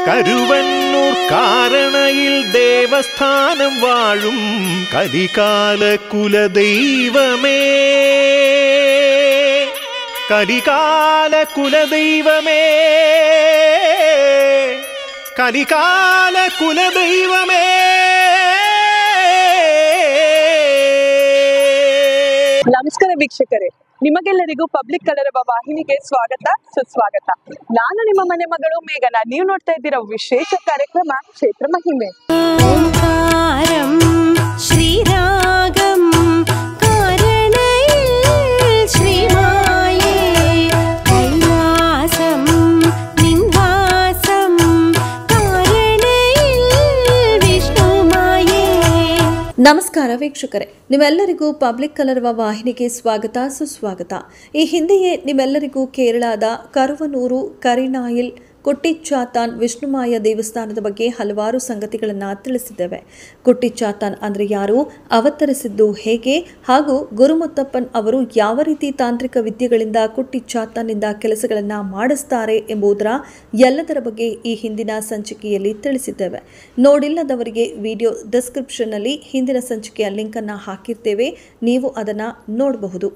കരുവന്നൂർ കാരണയിൽ ദേവസ്ഥാനം വാഴും കലികാല കുലദൈവമേ, കലികാല കുലദൈവമേ, കലികാല കുലദൈവമേ. ನಮಸ್ಕಾರ ವೀಕ್ಷಕರೇ, ನಿಮಗೆಲ್ಲರಿಗೂ ಪಬ್ಲಿಕ್ ಕಲರವ ವಾಹಿನಿಗೆ ಸ್ವಾಗತ ಸುಸ್ವಾಗತ. ನಾನು ನಿಮ್ಮ ಮನೆ ಮಗಳು ಮೇಘನಾ. ನೀವು ನೋಡ್ತಾ ಇದ್ದೀರಾ ವಿಶೇಷ ಕಾರ್ಯಕ್ರಮ ಕ್ಷೇತ್ರ ಮಹಿಮೆ. ಓಂಕಾರಂ ಶ್ರೀರಾಗಂ ಕಾರಣೈಲ್ ಶ್ರೀಮಾಯೇ ಕೈಲಾಸಂ ನಿವಾಸಂ ಕಾರಣೈಲ್ ವಿಷ್ಣುಮಾಯೇ. ನಮಸ್ಕಾರ ವೀಕ್ಷಕರೇ, ನಿಮ್ಮೆಲ್ಲರಿಗೂ ಪಬ್ಲಿಕ್ ಕಲರವ ವಾಹಿನಿಗೆ ಸ್ವಾಗತ ಸುಸ್ವಾಗತ. ಈ ಹಿಂದೆಯೇ ನಿಮ್ಮೆಲ್ಲರಿಗೂ ಕೇರಳದ ಕರುವನೂರು ಕರಿನಾಯಿಲ್ ಕುಟ್ಟಿಚಾತಾನ್ ವಿಷ್ಣುಮಾಯ ದೇವಸ್ಥಾನದ ಬಗ್ಗೆ ಹಲವಾರು ಸಂಗತಿಗಳನ್ನು ತಿಳಿಸಿದ್ದೇವೆ. ಕುಟ್ಟಿಚಾತಾನ್ ಅಂದರೆ ಯಾರು, ಅವತರಿಸಿದ್ದು ಹೇಗೆ, ಹಾಗೂ ಗುರುಮುತ್ತಪ್ಪನ್ ಅವರು ಯಾವ ರೀತಿ ತಾಂತ್ರಿಕ ವಿದ್ಯೆಗಳಿಂದ ಕುಟ್ಟಿಚಾತಾನ್ನಿಂದ ಕೆಲಸಗಳನ್ನು ಮಾಡಿಸ್ತಾರೆ ಎಂಬುದರ ಎಲ್ಲದರ ಬಗ್ಗೆ ಈ ಹಿಂದಿನ ಸಂಚಿಕೆಯಲ್ಲಿ ತಿಳಿಸಿದ್ದೇವೆ. ನೋಡಿಲ್ಲದವರಿಗೆ ವಿಡಿಯೋ ಡಿಸ್ಕ್ರಿಪ್ಷನ್ನಲ್ಲಿ ಹಿಂದಿನ ಸಂಚಿಕೆಯ ಲಿಂಕನ್ನು ಹಾಕಿರ್ತೇವೆ, ನೀವು ಅದನ್ನು ನೋಡಬಹುದು.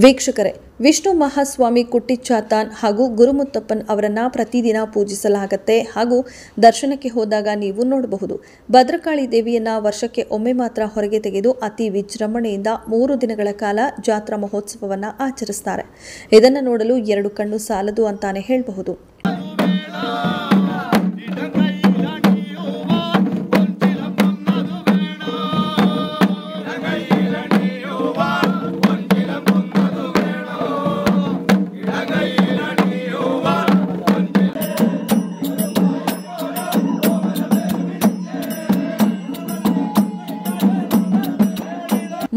ವೀಕ್ಷಕರೇ, ವಿಷ್ಣು ಮಹಾಸ್ವಾಮಿ ಕುಟ್ಟಿಚಾತಾನ್ ಹಾಗೂ ಗುರುಮುತ್ತಪ್ಪನ್ ಅವರನ್ನ ಪ್ರತಿದಿನ ಪೂಜಿಸಲಾಗುತ್ತೆ ಹಾಗೂ ದರ್ಶನಕ್ಕೆ ಹೋದಾಗ ನೀವು ನೋಡಬಹುದು. ಭದ್ರಕಾಳಿ ದೇವಿಯನ್ನ ವರ್ಷಕ್ಕೆ ಒಮ್ಮೆ ಮಾತ್ರ ಹೊರಗೆ ತೆಗೆದು ಅತಿ ವಿಜೃಂಭಣೆಯಿಂದ 3 ದಿನಗಳ ಕಾಲ ಜಾತ್ರಾ ಮಹೋತ್ಸವವನ್ನು ಆಚರಿಸ್ತಾರೆ. ಇದನ್ನು ನೋಡಲು 2 ಕಣ್ಣು ಸಾಲದು ಅಂತಾನೆ ಹೇಳಬಹುದು.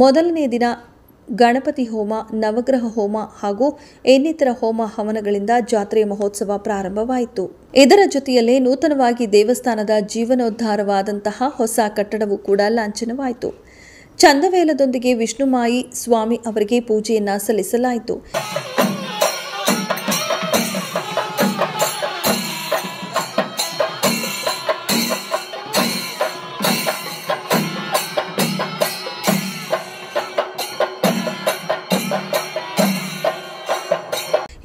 ಮೊದಲನೇ ದಿನ ಗಣಪತಿ ಹೋಮ, ನವಗ್ರಹ ಹೋಮ ಹಾಗೂ ಇನ್ನಿತರ ಹೋಮ ಹವನಗಳಿಂದ ಜಾತ್ರೆಯ ಮಹೋತ್ಸವ ಪ್ರಾರಂಭವಾಯಿತು. ಇದರ ಜೊತೆಯಲ್ಲೇ ನೂತನವಾಗಿ ದೇವಸ್ಥಾನದ ಜೀವನೋದ್ಧಾರವಾದಂತಹ ಹೊಸ ಕಟ್ಟಡವೂ ಕೂಡ ಲಾಂಛನವಾಯಿತು. ಚಂದವೇಲದೊಂದಿಗೆ ವಿಷ್ಣುಮಾಯಿ ಸ್ವಾಮಿ ಅವರಿಗೆ ಪೂಜೆಯನ್ನ ಸಲ್ಲಿಸಲಾಯಿತು.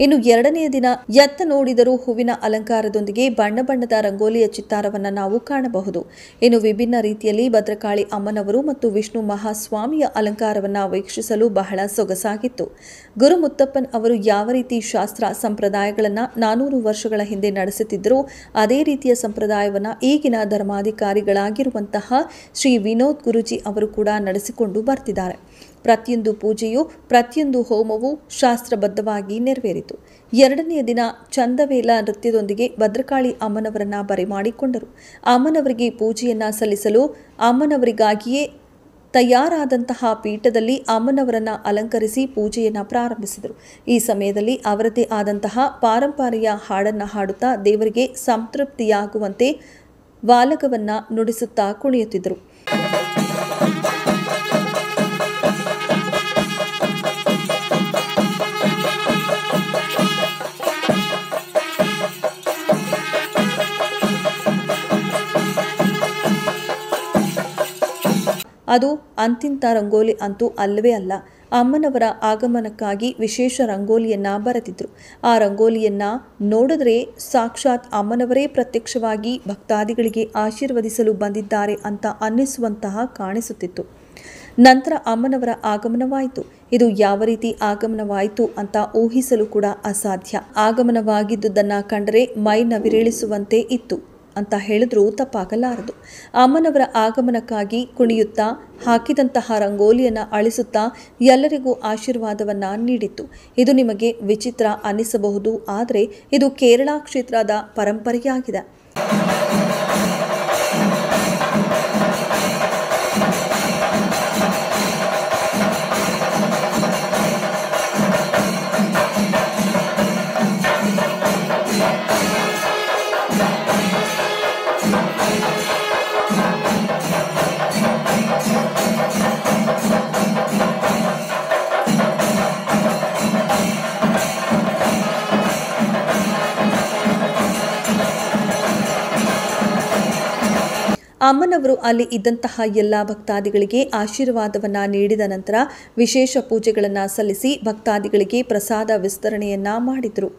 ಇನ್ನು 2ನೇ ದಿನ ಎತ್ತ ನೋಡಿದರೂ ಹೂವಿನ ಅಲಂಕಾರದೊಂದಿಗೆ ಬಣ್ಣ ಬಣ್ಣದ ರಂಗೋಲಿಯ ಚಿತ್ತಾರವನ್ನು ನಾವು ಕಾಣಬಹುದು. ಇನ್ನು ವಿಭಿನ್ನ ರೀತಿಯಲ್ಲಿ ಭದ್ರಕಾಳಿ ಅಮ್ಮನವರು ಮತ್ತು ವಿಷ್ಣು ಮಹಾಸ್ವಾಮಿಯ ಅಲಂಕಾರವನ್ನು ವೀಕ್ಷಿಸಲು ಬಹಳ ಸೊಗಸಾಗಿತ್ತು. ಗುರುಮುತ್ತಪ್ಪನ್ ಅವರು ಯಾವ ರೀತಿ ಶಾಸ್ತ್ರ ಸಂಪ್ರದಾಯಗಳನ್ನು 400 ವರ್ಷಗಳ ಹಿಂದೆ ನಡೆಸುತ್ತಿದ್ದರೋ ಅದೇ ರೀತಿಯ ಸಂಪ್ರದಾಯವನ್ನು ಈಗಿನ ಧರ್ಮಾಧಿಕಾರಿಗಳಾಗಿರುವಂತಹ ಶ್ರೀ ವಿನೋದ್ ಗುರುಜಿ ಅವರು ಕೂಡ ನಡೆಸಿಕೊಂಡು ಬರ್ತಿದ್ದಾರೆ. ಪ್ರತಿಯೊಂದು ಪೂಜೆಯು, ಪ್ರತಿಯೊಂದು ಹೋಮವು ಶಾಸ್ತ್ರಬದ್ಧವಾಗಿ ನೆರವೇರಿತು. 2ನೇ ದಿನ ಚಂದವೇಲ ನೃತ್ಯದೊಂದಿಗೆ ಭದ್ರಕಾಳಿ ಅಮ್ಮನವರನ್ನ ಬರೆಮಾಡಿಕೊಂಡರು. ಅಮ್ಮನವರಿಗೆ ಪೂಜೆಯನ್ನ ಸಲ್ಲಿಸಲು ಅಮ್ಮನವರಿಗಾಗಿಯೇ ತಯಾರಾದಂತಹ ಪೀಠದಲ್ಲಿ ಅಮ್ಮನವರನ್ನ ಅಲಂಕರಿಸಿ ಪೂಜೆಯನ್ನ ಪ್ರಾರಂಭಿಸಿದರು. ಈ ಸಮಯದಲ್ಲಿ ಅವರದೇ ಆದಂತಹ ಪಾರಂಪರ್ಯ ಹಾಡನ್ನ ಹಾಡುತ್ತಾ ದೇವರಿಗೆ ಸಂತೃಪ್ತಿಯಾಗುವಂತೆ ವಾಲಗವನ್ನ ನುಡಿಸುತ್ತಾ ಕುಣಿಯುತ್ತಿದ್ದರು. ಅದು ಅಂತಿಂತ ರಂಗೋಲಿ ಅಂತೂ ಅಲ್ಲವೇ ಅಲ್ಲ. ಅಮ್ಮನವರ ಆಗಮನಕ್ಕಾಗಿ ವಿಶೇಷ ರಂಗೋಲಿಯನ್ನ ಬರೆದಿದ್ರು. ಆ ರಂಗೋಲಿಯನ್ನ ನೋಡಿದ್ರೆ ಸಾಕ್ಷಾತ್ ಅಮ್ಮನವರೇ ಪ್ರತ್ಯಕ್ಷವಾಗಿ ಭಕ್ತಾದಿಗಳಿಗೆ ಆಶೀರ್ವದಿಸಲು ಬಂದಿದ್ದಾರೆ ಅಂತ ಅನ್ನಿಸುವಂತಹ ಕಾಣಿಸುತ್ತಿತ್ತು. ನಂತರ ಅಮ್ಮನವರ ಆಗಮನವಾಯಿತು. ಇದು ಯಾವ ರೀತಿ ಆಗಮನವಾಯಿತು ಅಂತ ಊಹಿಸಲು ಕೂಡ ಅಸಾಧ್ಯ. ಆಗಮನವಾಗಿದ್ದುದನ್ನು ಕಂಡರೆ ಮೈ ನವಿರೇಳಿಸುವಂತೆ ಇತ್ತು ಅಂತ ಹೇಳಿದ್ರೂ ತಪ್ಪಾಗಲಾರದು. ಅಮ್ಮನವರ ಆಗಮನಕ್ಕಾಗಿ ಕುಣಿಯುತ್ತಾ ಹಾಕಿದಂತಹ ರಂಗೋಲಿಯನ್ನು ಅಳಿಸುತ್ತಾ ಎಲ್ಲರಿಗೂ ಆಶೀರ್ವಾದವನ್ನ ನೀಡಿತ್ತು. ಇದು ನಿಮಗೆ ವಿಚಿತ್ರ ಅನ್ನಿಸಬಹುದು, ಆದರೆ ಇದು ಕೇರಳ ಕ್ಷೇತ್ರದ ಪರಂಪರೆಯಾಗಿದೆ. ಅಮ್ಮನವರು ಅಲ್ಲಿ ಇದ್ದಂತಹ ಎಲ್ಲ ಭಕ್ತಾದಿಗಳಿಗೆ ಆಶೀರ್ವಾದವನ್ನ ನೀಡಿದ ನಂತರ ವಿಶೇಷ ಪೂಜೆಗಳನ್ನು ಸಲ್ಲಿಸಿ ಭಕ್ತಾದಿಗಳಿಗೆ ಪ್ರಸಾದ ವಿಸ್ತರಣೆಯನ್ನ ಮಾಡಿದರು.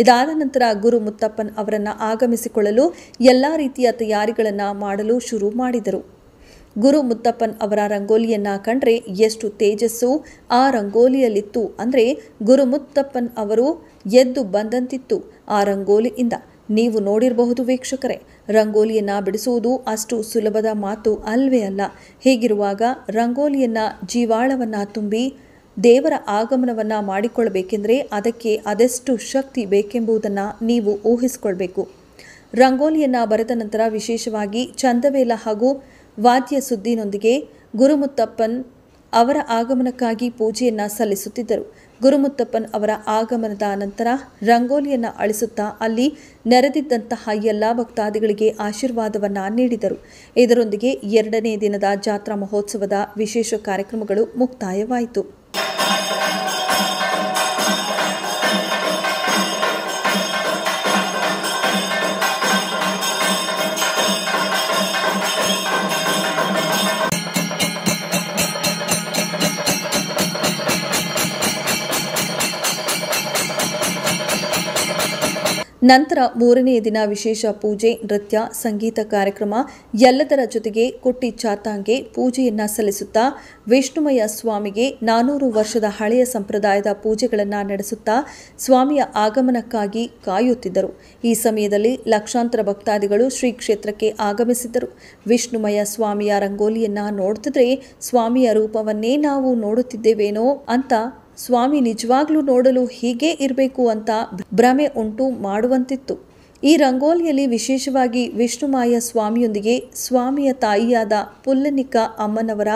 ಇದಾದ ನಂತರ ಗುರು ಮುತ್ತಪ್ಪನ್ ಅವರನ್ನು ಆಗಮಿಸಿಕೊಳ್ಳಲು ಎಲ್ಲ ರೀತಿಯ ತಯಾರಿಗಳನ್ನು ಮಾಡಲು ಶುರು ಮಾಡಿದರು. ಗುರು ಮುತ್ತಪ್ಪನ್ ಅವರ ರಂಗೋಲಿಯನ್ನ ಕಂಡ್ರೆ ಎಷ್ಟು ತೇಜಸ್ಸು ಆ ರಂಗೋಲಿಯಲ್ಲಿತ್ತು ಅಂದರೆ ಗುರು ಮುತ್ತಪ್ಪನ್ ಅವರು ಎದ್ದು ಬಂದಂತಿತ್ತು ಆ ರಂಗೋಲಿಯಿಂದ. ನೀವು ನೋಡಿರಬಹುದು ವೀಕ್ಷಕರೇ, ರಂಗೋಲಿಯನ್ನ ಬಿಡಿಸುವುದು ಅಷ್ಟು ಸುಲಭದ ಮಾತು ಅಲ್ವೇ ಅಲ್ಲ. ಹೀಗಿರುವಾಗ ರಂಗೋಲಿಯನ್ನ ಜೀವಾಳವನ್ನ ತುಂಬಿ ದೇವರ ಆಗಮನವನ್ನು ಮಾಡಿಕೊಳ್ಳಬೇಕೆಂದರೆ ಅದಕ್ಕೆ ಅದೆಷ್ಟು ಶಕ್ತಿ ಬೇಕೆಂಬುದನ್ನು ನೀವು ಊಹಿಸಿಕೊಳ್ಬೇಕು. ರಂಗೋಲಿಯನ್ನು ಬರೆದ ನಂತರ ವಿಶೇಷವಾಗಿ ಚಂದವೇಲ ಹಾಗೂ ವಾದ್ಯ ಸುದ್ದಿನೊಂದಿಗೆ ಗುರುಮುತ್ತಪ್ಪನ್ ಅವರ ಆಗಮನಕ್ಕಾಗಿ ಪೂಜೆಯನ್ನು ಸಲ್ಲಿಸುತ್ತಿದ್ದರು. ಗುರುಮುತ್ತಪ್ಪನ್ ಅವರ ಆಗಮನದ ನಂತರ ರಂಗೋಲಿಯನ್ನು ಅಳಿಸುತ್ತಾ ಅಲ್ಲಿ ನೆರೆದಿದ್ದಂತಹ ಎಲ್ಲ ಭಕ್ತಾದಿಗಳಿಗೆ ಆಶೀರ್ವಾದವನ್ನು ನೀಡಿದರು. ಇದರೊಂದಿಗೆ 2ನೇ ದಿನದ ಜಾತ್ರಾ ಮಹೋತ್ಸವದ ವಿಶೇಷ ಕಾರ್ಯಕ್ರಮಗಳು ಮುಕ್ತಾಯವಾಯಿತು. ನಂತರ 3ನೇ ದಿನ ವಿಶೇಷ ಪೂಜೆ, ನೃತ್ಯ, ಸಂಗೀತ ಕಾರ್ಯಕ್ರಮ ಎಲ್ಲದರ ಜೊತೆಗೆ ಕುಟ್ಟಿ ಚಾತಾಂಗೆ ಪೂಜೆಯನ್ನ ಸಲ್ಲಿಸುತ್ತಾ ವಿಷ್ಣುಮಯ ಸ್ವಾಮಿಗೆ 400 ವರ್ಷದ ಹಳೆಯ ಸಂಪ್ರದಾಯದ ಪೂಜೆಗಳನ್ನು ನಡೆಸುತ್ತಾ ಸ್ವಾಮಿಯ ಆಗಮನಕ್ಕಾಗಿ ಕಾಯುತ್ತಿದ್ದರು. ಈ ಸಮಯದಲ್ಲಿ ಲಕ್ಷಾಂತರ ಭಕ್ತಾದಿಗಳು ಶ್ರೀ ಕ್ಷೇತ್ರಕ್ಕೆ ಆಗಮಿಸಿದ್ದರು. ವಿಷ್ಣುಮಯ ಸ್ವಾಮಿಯ ರಂಗೋಲಿಯನ್ನ ನೋಡುತ್ತಿದ್ರೆ ಸ್ವಾಮಿಯ ರೂಪವನ್ನೇ ನಾವು ನೋಡುತ್ತಿದ್ದೇವೇನೋ ಅಂತ, ಸ್ವಾಮಿ ನಿಜವಾಗ್ಲೂ ನೋಡಲು ಹೀಗೆ ಇರಬೇಕು ಅಂತ ಭ್ರಮೆ ಉಂಟು ಮಾಡುವಂತಿತ್ತು. ಈ ರಂಗೋಲಿಯಲ್ಲಿ ವಿಶೇಷವಾಗಿ ವಿಷ್ಣುಮಾಯ ಸ್ವಾಮಿಯೊಂದಿಗೆ ಸ್ವಾಮಿಯ ತಾಯಿಯಾದ ಪುಲ್ಲನಿಕ ಅಮ್ಮನವರ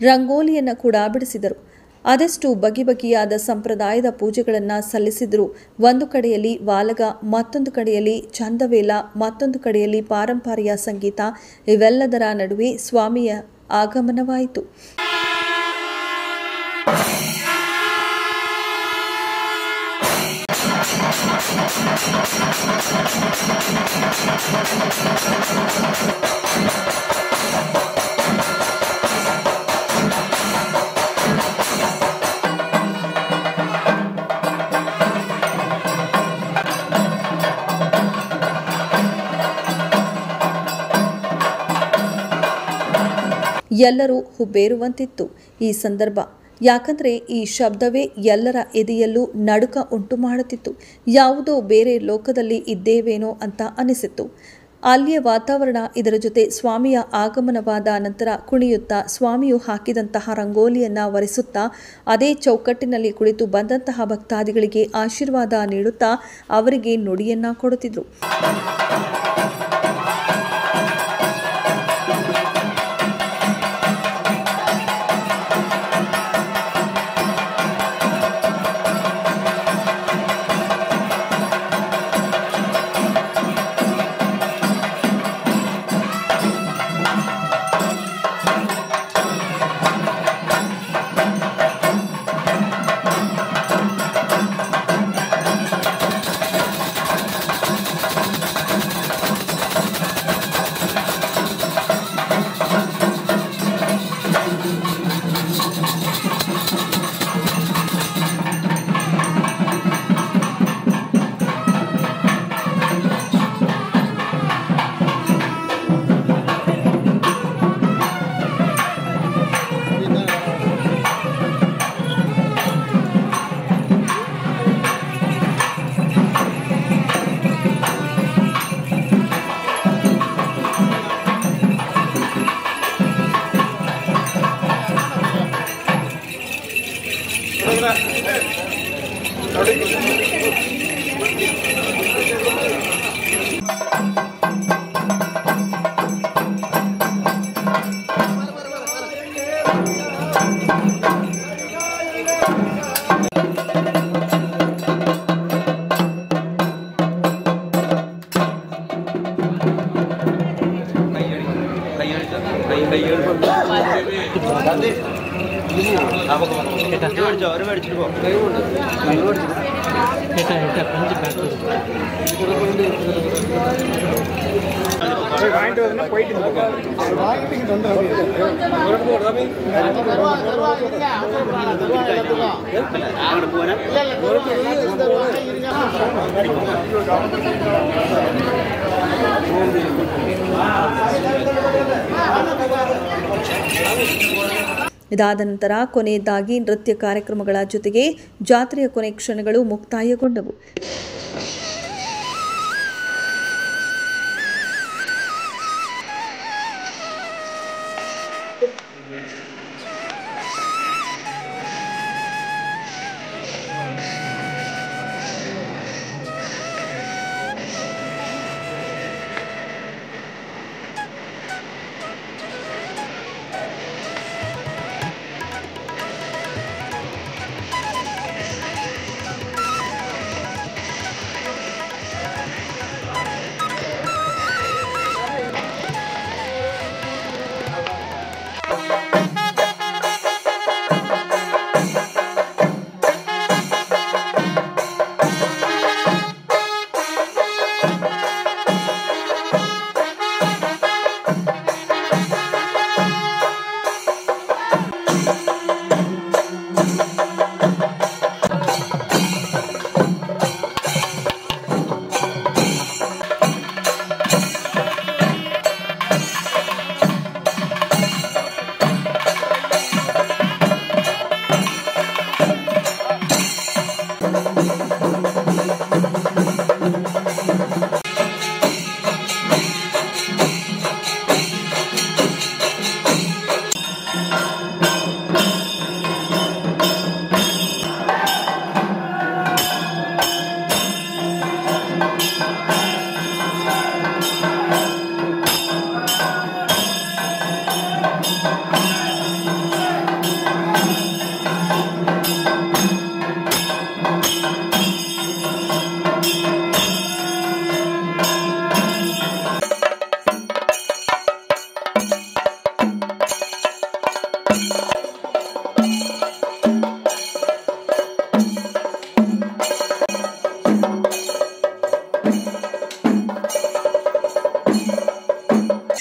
ರಂಗೋಲಿಯನ್ನು ಕೂಡ ಬಿಡಿಸಿದರು. ಅದೆಷ್ಟು ಬಗೆ ಬಗೆಯಾದ ಸಂಪ್ರದಾಯದ ಪೂಜೆಗಳನ್ನು ಸಲ್ಲಿಸಿದರು. ಒಂದು ಕಡೆಯಲ್ಲಿ ವಾಲಗ, ಮತ್ತೊಂದು ಕಡೆಯಲ್ಲಿ ಚಂದವೇಲ, ಮತ್ತೊಂದು ಕಡೆಯಲ್ಲಿ ಪಾರಂಪರ್ಯ ಸಂಗೀತ, ಇವೆಲ್ಲದರ ನಡುವೆ ಸ್ವಾಮಿಯ ಆಗಮನವಾಯಿತು. ಎಲ್ಲರೂ ಹುಬ್ಬೇರುವಂತಿತ್ತು ಈ ಸಂದರ್ಭ. ಯಾಕಂದರೆ ಈ ಶಬ್ದವೇ ಎಲ್ಲರ ಎದೆಯಲ್ಲೂ ನಡುಕ ಉಂಟು ಮಾಡುತ್ತಿತ್ತು. ಯಾವುದೋ ಬೇರೆ ಲೋಕದಲ್ಲಿ ಇದ್ದೇವೇನೋ ಅಂತ ಅನಿಸಿತ್ತು. ಅಲ್ಲಿಯ ವಾತಾವರಣ, ಇದರ ಜೊತೆ ಸ್ವಾಮಿಯ ಆಗಮನವಾದ ನಂತರ ಕುಣಿಯುತ್ತಾ ಸ್ವಾಮಿಯು ಹಾಕಿದಂತಹ ರಂಗೋಲಿಯನ್ನು ಒರೆಸುತ್ತಾ ಅದೇ ಚೌಕಟ್ಟಿನಲ್ಲಿ ಕುಳಿತು ಬಂದಂತಹ ಭಕ್ತಾದಿಗಳಿಗೆ ಆಶೀರ್ವಾದ ನೀಡುತ್ತಾ ಅವರಿಗೆ ನುಡಿಯನ್ನ ಕೊಡುತ್ತಿದ್ರು. ಇದಾದ ನಂತರ ಕೊನೆಯದಾಗಿ ನೃತ್ಯ ಕಾರ್ಯಕ್ರಮಗಳ ಜೊತೆಗೆ ಜಾತ್ರೆಯ ಕೊನೆ ಕ್ಷಣಗಳು ಮುಕ್ತಾಯಗೊಂಡವು.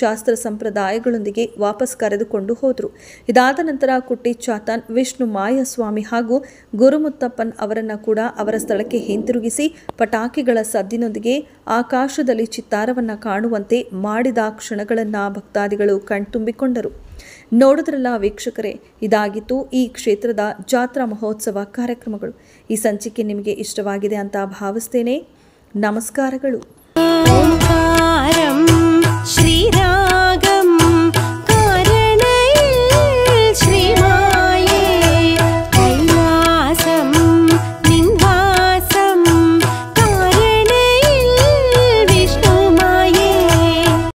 ಶಾಸ್ತ್ರ ಸಂಪ್ರದಾಯಗಳೊಂದಿಗೆ ವಾಪಸ್ ಕರೆದುಕೊಂಡು ಹೋದರು. ಇದಾದ ನಂತರ ಕುಟ್ಟಿ ಚಾತನ್, ವಿಷ್ಣು ಮಾಯಸ್ವಾಮಿ ಹಾಗೂ ಗುರುಮುತ್ತಪ್ಪನ್ ಅವರನ್ನು ಕೂಡ ಅವರ ಸ್ಥಳಕ್ಕೆ ಹಿಂತಿರುಗಿಸಿ ಪಟಾಕಿಗಳ ಸದ್ದಿನೊಂದಿಗೆ ಆಕಾಶದಲ್ಲಿ ಚಿತ್ತಾರವನ್ನು ಕಾಣುವಂತೆ ಮಾಡಿದ ಕ್ಷಣಗಳನ್ನು ಭಕ್ತಾದಿಗಳು ಕಣ್ತುಂಬಿಕೊಂಡರು. ನೋಡಿದ್ರಲ್ಲ ವೀಕ್ಷಕರೇ, ಇದಾಗಿತ್ತು ಈ ಕ್ಷೇತ್ರದ ಜಾತ್ರಾ ಮಹೋತ್ಸವ ಕಾರ್ಯಕ್ರಮಗಳು. ಈ ಸಂಚಿಕೆ ನಿಮಗೆ ಇಷ್ಟವಾಗಿದೆ ಅಂತ ಭಾವಿಸ್ತೇನೆ. ನಮಸ್ಕಾರಗಳು. ಓಂಕಾರಂ